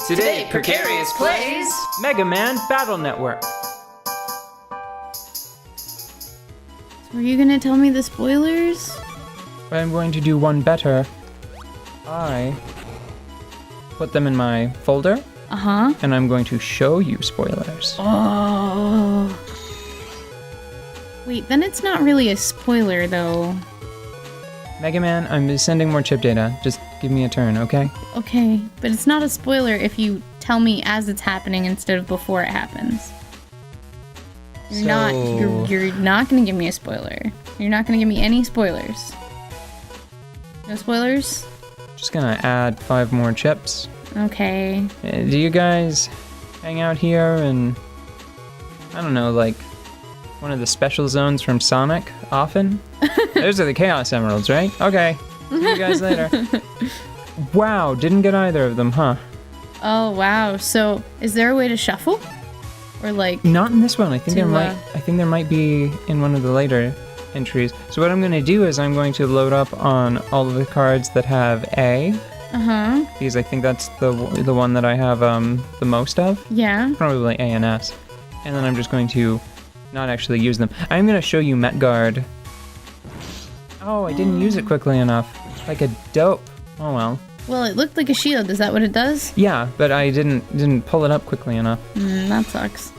Today, Precarious plays Mega Man Battle Network. Were you gonna tell me the spoilers? But I'm going to do one better. I put them in my folder. Uh-huh. And I'm going to show you spoilers. Oh. Wait, then it's not really a spoiler, though. Mega Man, I'm sending more chip data. Just give me a turn, okay? Okay, but it's not a spoiler if you tell me as it's happening instead of before it happens. You're not gonna give me a spoiler. You're not gonna give me any spoilers. No spoilers? Just gonna add 5 more chips. Okay. Do you guys hang out here and, I don't know, like one of the special zones from Sonic often? Those are the Chaos Emeralds, right? Okay. See you guys later. Wow, didn't get either of them, huh? Oh wow. So is there a way to shuffle? Or like not in this one. I think there might be in one of the later entries. So what I'm gonna do is I'm going to load up on all of the cards that have A. Uh-huh. Because I think that's the one that I have the most of. Yeah. Probably A and S. And then I'm just going to not actually use them. I'm going to show you Met Guard. Oh, I didn't use it quickly enough. Like a dope. Oh well. Well, it looked like a shield. Is that what it does? Yeah, but I didn't pull it up quickly enough. That sucks.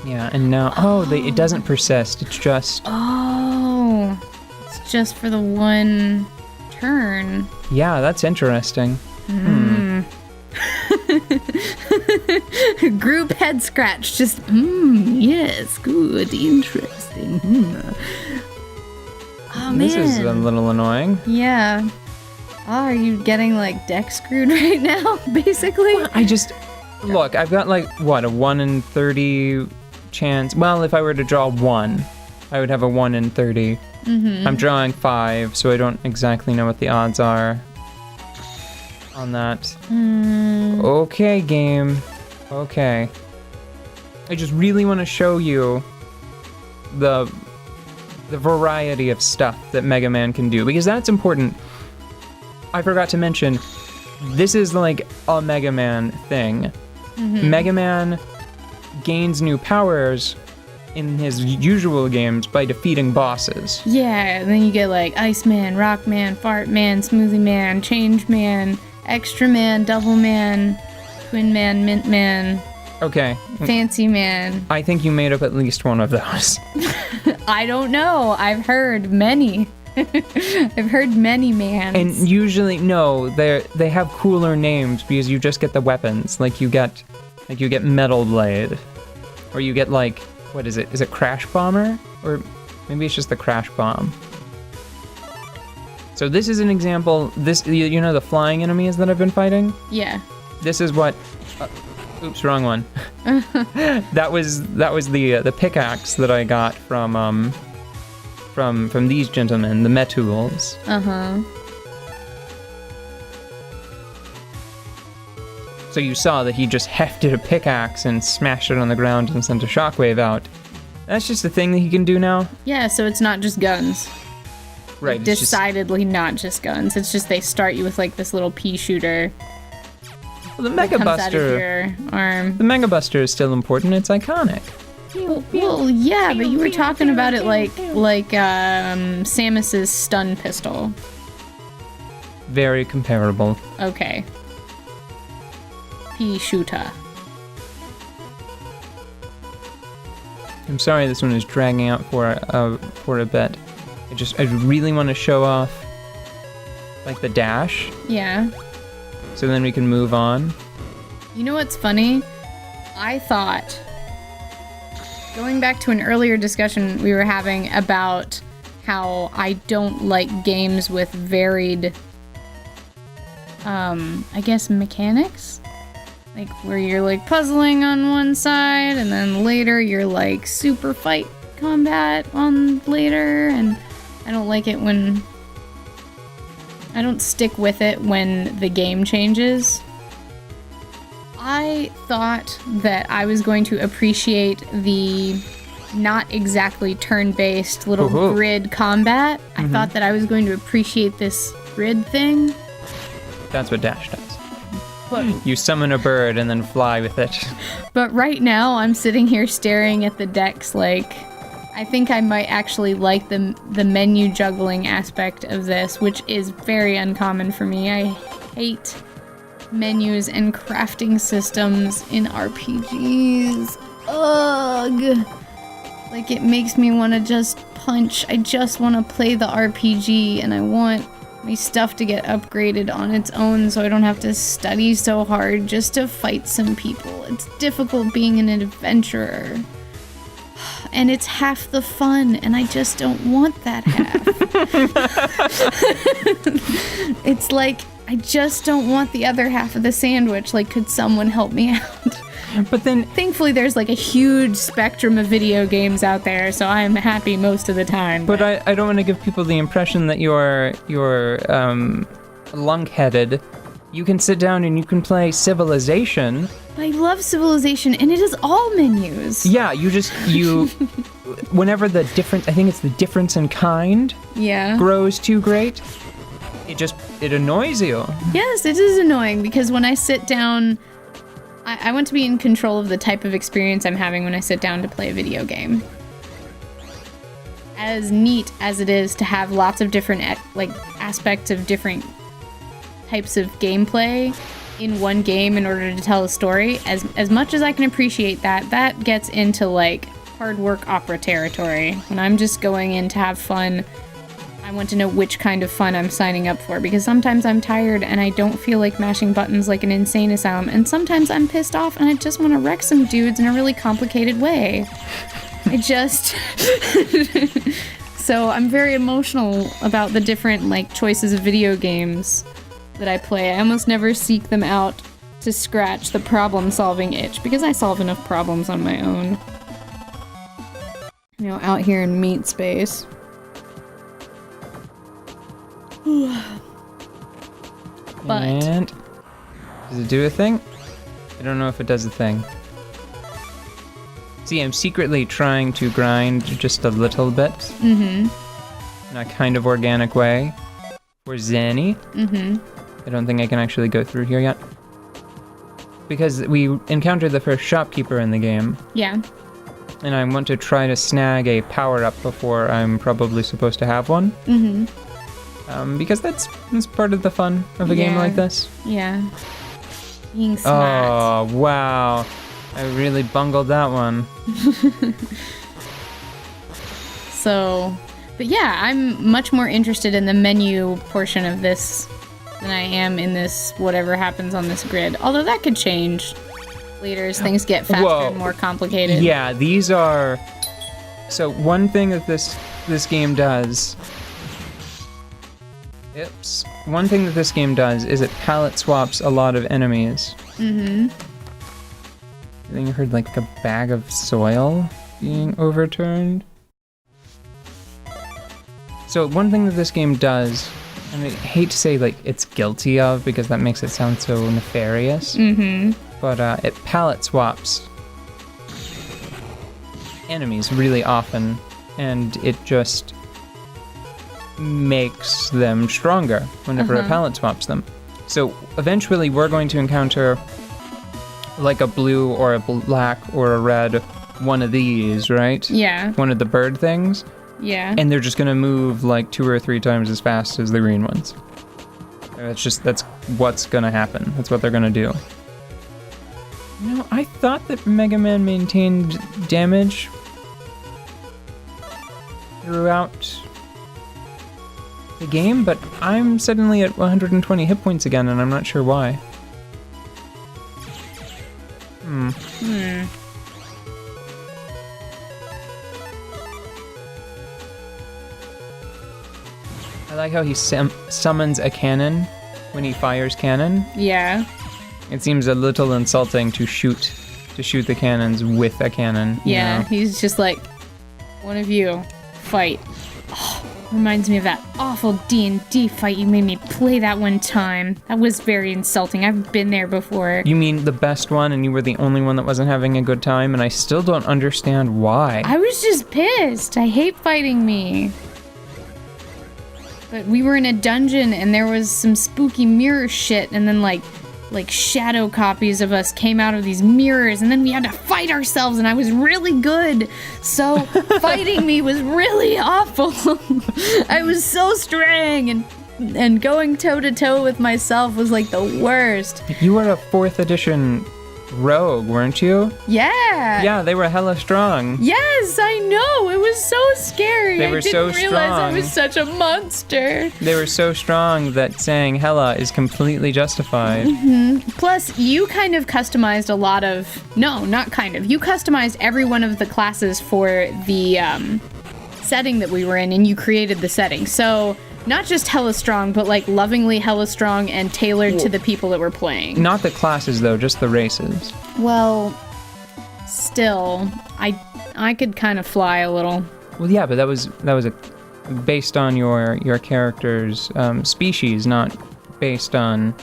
Yeah, and now it doesn't persist. It's just it's just for the one turn. Yeah, that's interesting. Group head scratch. Just yes, good, interesting. Oh man, this is a little annoying. Yeah. Oh, are you getting like deck screwed right now? Basically. Well, look. I've got like what, a 1 in 30 chance. Well, if I were to draw 1, I would have a 1 in 30. Mm-hmm. I'm drawing 5, so I don't exactly know what the odds are on that. Okay, game. Okay. I just really want to show you the variety of stuff that Mega Man can do, because that's important. I forgot to mention, this is like a Mega Man thing. Mm-hmm. Mega Man gains new powers in his usual games by defeating bosses. Yeah, and then you get like Iceman, Rockman, Fartman, Smoothie Man, Change Man, Extra Man, Double Man, Twin Man, Mint Man. Okay. Fancy Man. I think you made up at least one of those. I don't know. I've heard many. I've heard many mans. And usually, no, they have cooler names because you just get the weapons. Like you get Metal Blade, or you get like, what is it? Is it Crash Bomber? Or maybe it's just the Crash Bomb. So this is an example. This, you know, the flying enemies that I've been fighting? Yeah. This is what. Oops, wrong one. That was the pickaxe that I got from these gentlemen, the Metools. Uh-huh. So you saw that he just hefted a pickaxe and smashed it on the ground and sent a shockwave out. That's just a thing that he can do now. Yeah, so it's not just guns. Right. Like, decidedly not just guns. It's just they start you with like this little pea shooter. Well, the Mega comes Buster. Out of your arm. The Mega Buster is still important. It's iconic. Well, yeah, but you were talking about it like Samus's stun pistol. Very comparable. Okay. Pea shooter. I'm sorry this one is dragging out for a bit. I really want to show off like the dash. Yeah. So then we can move on. You know what's funny? I thought, going back to an earlier discussion we were having about how I don't like games with varied, I guess, mechanics. Like, where you're, like, puzzling on one side, and then later you're, like, super fight combat on later, and I don't like it when... I don't stick with it when the game changes. I thought that I was going to appreciate the not exactly turn-based little grid combat. I thought that I was going to appreciate this grid thing. That's what dash does. You summon a bird and then fly with it. But right now, I'm sitting here staring at the decks like... I think I might actually like the menu juggling aspect of this, which is very uncommon for me. I hate menus and crafting systems in RPGs. Ugh! Like, it makes me want to just punch. I just want to play the RPG, and I want my stuff to get upgraded on its own so I don't have to study so hard just to fight some people. It's difficult being an adventurer. And it's half the fun, and I just don't want that half. It's like, I just don't want the other half of the sandwich. Like, could someone help me out? But then... Thankfully, there's like a huge spectrum of video games out there, so I'm happy most of the time. But I don't want to give people the impression that you're lunk-headed. You can sit down and you can play Civilization. I love Civilization, and it is all menus. Yeah, you whenever I think it's the difference in kind grows too great, it annoys you. Yes, it is annoying, because when I sit down, I want to be in control of the type of experience I'm having when I sit down to play a video game. As neat as it is to have lots of different aspects of different types of gameplay in one game in order to tell a story, as much as I can appreciate that gets into like hard work opera territory. When I'm just going in to have fun, I want to know which kind of fun I'm signing up for, because sometimes I'm tired and I don't feel like mashing buttons like an insane asylum, and sometimes I'm pissed off and I just want to wreck some dudes in a really complicated way. So I'm very emotional about the different like choices of video games that I play. I almost never seek them out to scratch the problem-solving itch, because I solve enough problems on my own. You know, out here in meat space. But... And... does it do a thing? I don't know if it does a thing. See, I'm secretly trying to grind just a little bit. Mm-hmm. In a kind of organic way. For Zanny. Mm-hmm. I don't think I can actually go through here yet. Because we encountered the first shopkeeper in the game. Yeah. And I want to try to snag a power-up before I'm probably supposed to have one. Mm-hmm. Because that's part of the fun of a game like this. Yeah. Being smart. Oh, wow. I really bungled that one. So, but yeah, I'm much more interested in the menu portion of this than I am in this whatever happens on this grid. Although that could change later as things get faster and more complicated. Yeah, these are... So one thing that this game does... Oops. One thing that this game does is it palette swaps a lot of enemies. Mm-hmm. I think I heard like a bag of soil being overturned. So one thing that this game does, and I hate to say like it's guilty of because that makes it sound so nefarious, but it palette swaps enemies really often, and it just makes them stronger whenever it palette swaps them. So eventually we're going to encounter like a blue or a black or a red one of these, right? Yeah. One of the bird things. Yeah. And they're just gonna move like 2 or 3 times as fast as the green ones. That's what's gonna happen. That's what they're gonna do. You know, I thought that Mega Man maintained damage throughout the game, but I'm suddenly at 120 hit points again, and I'm not sure why. I like how he summons a cannon when he fires cannon. Yeah. It seems a little insulting to shoot the cannons with a cannon. Yeah, you know? He's just like, one of you, fight. Oh, reminds me of that awful D&D fight you made me play that one time. That was very insulting. I've been there before. You mean the best one and you were the only one that wasn't having a good time, and I still don't understand why. I was just pissed. I hate fighting me. But we were in a dungeon and there was some spooky mirror shit, and then like like shadow copies of us came out of these mirrors, and then we had to fight ourselves, and I was really good. So fighting me was really awful. I was so strong, and going toe to toe with myself was like the worst. You were a 4th edition rogue, weren't you? Yeah. Yeah, they were hella strong. Yes, I know. It was so scary. They were I didn't so realize I strong. was such a monster. They were so strong that saying hella is completely justified. Plus, you kind of customized a lot of... No, not kind of. You customized every one of the classes for the setting that we were in, and you created the setting. So, not just hella strong, but like lovingly hella strong and tailored to the people that were playing. Not the classes, though, just the races. Well, still, I could kind of fly a little. Well, yeah, but that was based on your character's species, not based on...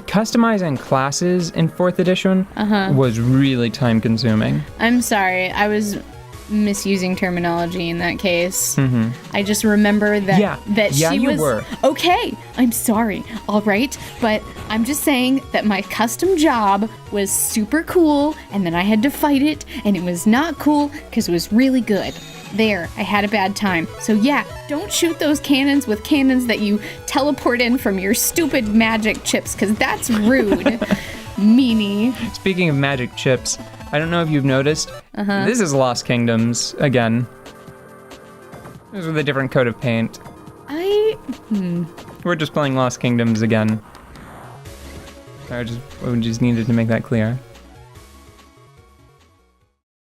Customizing classes in 4th edition was really time-consuming. I'm sorry, I was misusing terminology in that case. I just remember that she you was... were. Okay, I'm sorry, all right? But I'm just saying that my custom job was super cool, and then I had to fight it, and it was not cool because it was really good. There, I had a bad time. So yeah, don't shoot those cannons with cannons that you teleport in from your stupid magic chips, because that's rude. Meanie. Speaking of magic chips, I don't know if you've noticed, this is Lost Kingdoms again. This is with a different coat of paint. We're just playing Lost Kingdoms again. We just needed to make that clear.